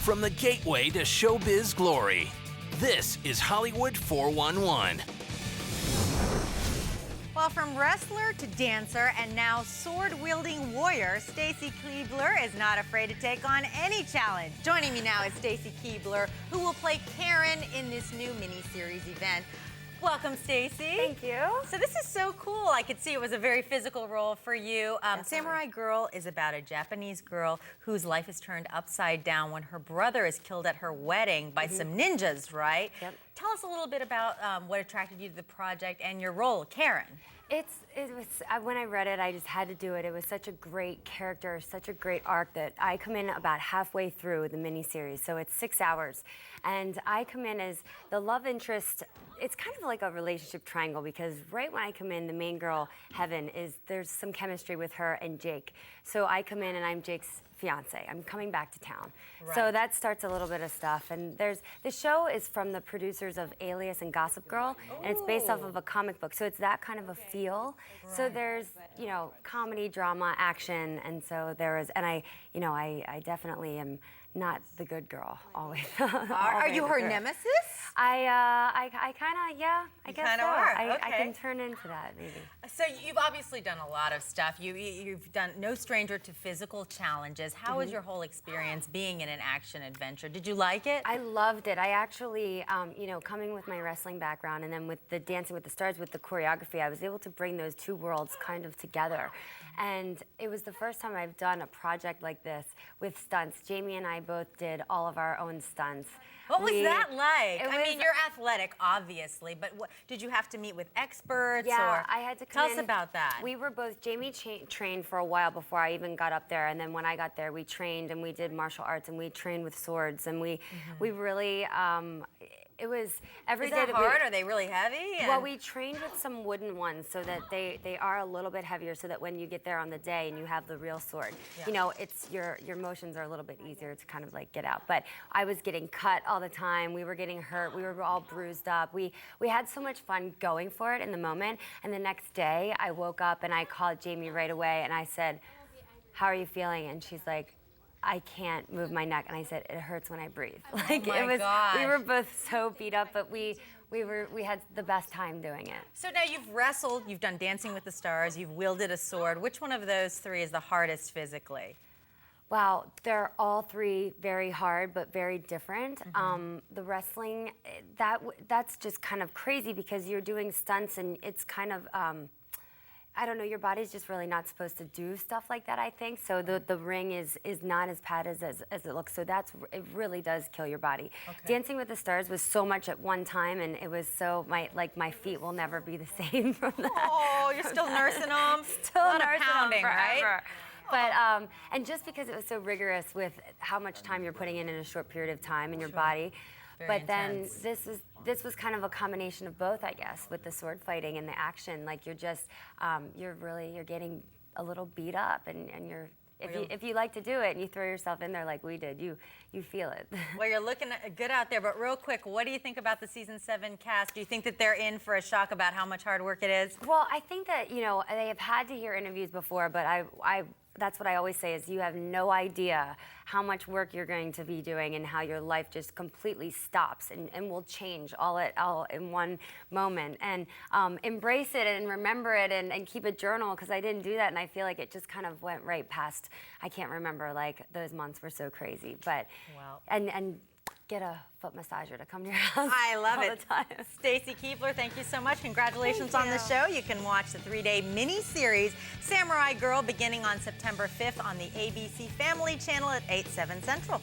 From the gateway to showbiz glory, this is Hollywood 411. Well, from wrestler to dancer and now sword-wielding warrior, Stacy Kiebler is not afraid to take on any challenge. Joining me now is Stacy Kiebler, who will play Karen in this new miniseries event. Welcome, Stacy. Thank you. So this is so cool. I could see it was a very physical role for you. Samurai Girl is about a Japanese girl whose life is turned upside down when her brother is killed at her wedding by some ninjas, right? Yep. Tell us a little bit about what attracted you to the project and your role, Karen. When I read it, I just had to do it. It was such a great character, such a great arc that I come in about halfway through the miniseries. So it's 6 hours. And I come in as the love interest. It's kind of like a relationship triangle because right when I come in, the main girl, Heaven, there's some chemistry with her and Jake. So I come in and I'm Jake's fiance. I'm coming back to town. Right. So that starts a little bit of stuff. And the show is from the producers of Alias and Gossip Girl, and it's based off of a comic book. So it's that kind of a feel. Right. So there's, comedy, drama, action, and so I definitely am not the good girl always. Are you her nemesis? I kind of, yeah, I guess so. Are. Okay. I can turn into that, maybe. So you've obviously done a lot of stuff. You've done no stranger to physical challenges. How was your whole experience being in an action adventure? Did you like it? I loved it. I actually, coming with my wrestling background and then with the Dancing with the Stars, with the choreography, I was able to bring those two worlds kind of together. And it was the first time I've done a project like this with stunts. Jamie and I both did all of our own stunts. What was that like? I mean, you're athletic, obviously, but did you have to meet with experts? Yeah, I had to come in. Tell us about that. We were both, Jamie trained for a while before I even got up there, and then when I got there, we trained and we did martial arts and we trained with swords, and we really, it was every day. Is that hard? Are they really heavy? Well, we trained with some wooden ones so that they are a little bit heavier, so that when you get there on the day and you have the real sword, it's your motions are a little bit easier to kind of like get out. But I was getting cut all the time. We were getting hurt. We were all bruised up. We had so much fun going for it in the moment. And the next day, I woke up and I called Jamie right away and I said, "How are you feeling?" And she's like, "I can't move my neck." And I said, "It hurts when I breathe." Like oh my gosh. We were both so beat up, but we had the best time doing it. So now you've wrestled, you've done Dancing with the Stars, you've wielded a sword. Which one of those three is the hardest physically? Wow, they're all three very hard, but very different. The wrestling, that's just kind of crazy because you're doing stunts and it's kind of, I don't know, your body's just really not supposed to do stuff like that, I think. So the ring is not as padded as it looks. So it really does kill your body. Okay. Dancing with the Stars was so much at one time, and it was so, my feet will never be the same from that. Oh, you're still nursing them? Still a lot nursing of pounding, them forever. right? But, and just because it was so rigorous with how much time you're putting in a short period of time in your body. But intense. Then this was kind of a combination of both, I guess, with the sword fighting and the action. Like you're just, you're getting a little beat up, and if you like to do it and you throw yourself in there like we did, you feel it. Well, you're looking good out there, but real quick, what do you think about the season 7 cast? Do you think that they're in for a shock about how much hard work it is? Well, I think that, they have had to hear interviews before, but that's what I always say is you have no idea how much work you're going to be doing and how your life just completely stops and will change all in one moment. And embrace it and remember it and keep a journal, because I didn't do that and I feel like it just kind of went right past. I can't remember, like those months were so crazy. But and get a foot massager to come to your house. I love it. All the time. Stacy Kiebler, thank you so much. Congratulations on the show. You can watch the 3-day mini-series Samurai Girl beginning on September 5th on the ABC Family Channel at 8/7 Central.